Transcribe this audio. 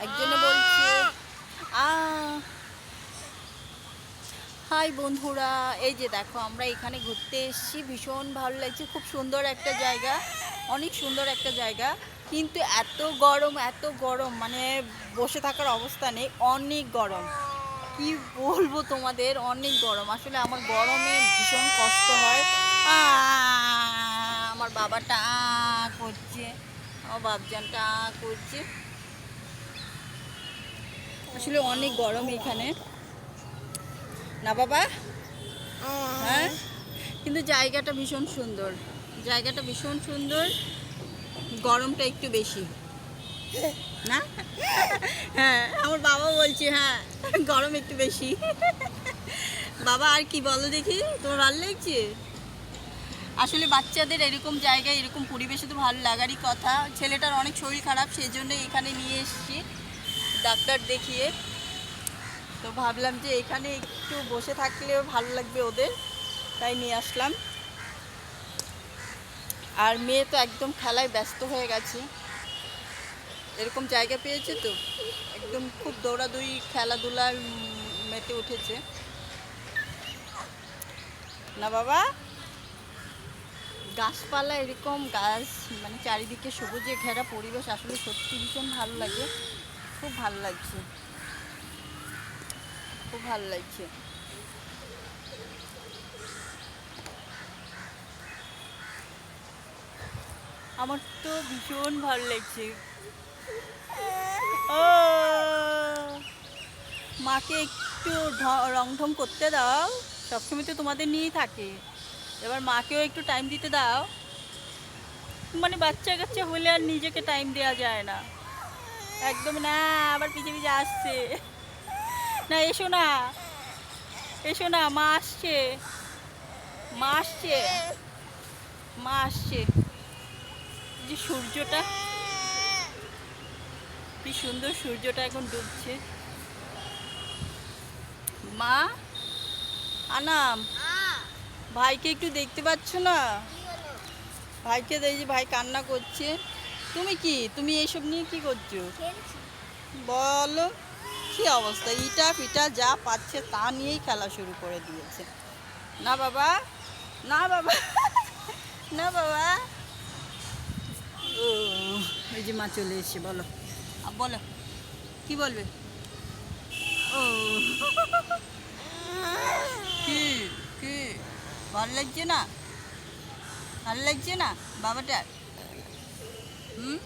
একজনে বলছে আ হাই বন্ধুরা, এই যে দেখো আমরা এখানে ঘুরতে এসেছি, ভীষণ ভালো লাগছে। খুব সুন্দর একটা জায়গা, অনেক সুন্দর একটা জায়গা, কিন্তু এত গরম মানে বসে থাকার অবস্থা নেই, অনেক গরম। কি বলবো তোমাদের, অনেক গরম। আসলে আমার গরমে ভীষণ কষ্ট হয়। আ আমার বাবাটা করছে, আমার বাপজানটা করছে। আসলে অনেক গরম এখানে, না বাবা? হ্যাঁ, কিন্তু জায়গাটা ভীষণ সুন্দর, জায়গাটা ভীষণ সুন্দর। গরমটা একটু বেশি না? হ্যাঁ, আমার বাবা বলছে হ্যাঁ, গরম একটু বেশি। বাবা আর কি বলো দেখি, তোমার ভালো লাগছে? আসলে বাচ্চাদের এরকম জায়গায় এরকম পরিবেশে তো ভালো লাগারই কথা। ছেলেটার অনেক শরীর খারাপ, সেই জন্য এখানে নিয়ে এসেছি ডাক্তার দেখিয়ে। তো ভাবলাম যে এখানে একটু বসে থাকলেও ভালো লাগবে ওদের, তাই নিয়ে আসলাম। আর মেয়ে তো একদম খেলায় ব্যস্ত হয়ে গেছে, এরকম জায়গা পেয়েছে তো একদম খুব দৌড়াদৌড়ি খেলাধুলায় মেতে উঠেছে। না বাবা? গাছপালা, এরকম গাছ মানে চারিদিকে সবুজে ঘেরা পরিবেশ আসলে সত্যি ভীষণ ভালো লাগে। খুব ভালো লাগছে, খুব ভালো লাগছে। আমার তো ভীষণ ভালো লাগছে। ও, মাকে একটু রং ঢং করতে দাও, সবসময় তো তোমাদের নিয়েই থাকে, এবার মাকেও একটু টাইম দিতে দাও। মানে বাচ্চা কাচ্চা হলে আর নিজেকে টাইম দেওয়া যায় না, একদম না। আবার পিছে পিছে আসছে, না এসো না, এসো না, মা আসছে, মা আসছে, মা আসছে। যে সূর্যটা, কি সুন্দর সূর্যটা এখন ডুবছে। মা, আনাম, ভাইকে একটু দেখতে পাচ্ছ না? ভাইকে দেখি, ভাই কান্না করছে। তুমি এইসব নিয়ে কি করছো বলো? কি অবস্থা, ইটা পিটা যা পাচ্ছে তা নিয়েই খেলা শুরু করে দিয়েছে। না বাবা, না বাবা, না বাবা। ও, এই যে মা চলে এসে, বলো বলো, কি বলবে? ও, কি কি ভালো লাগছে না? ভালো লাগছে না বাবাটার? হুম।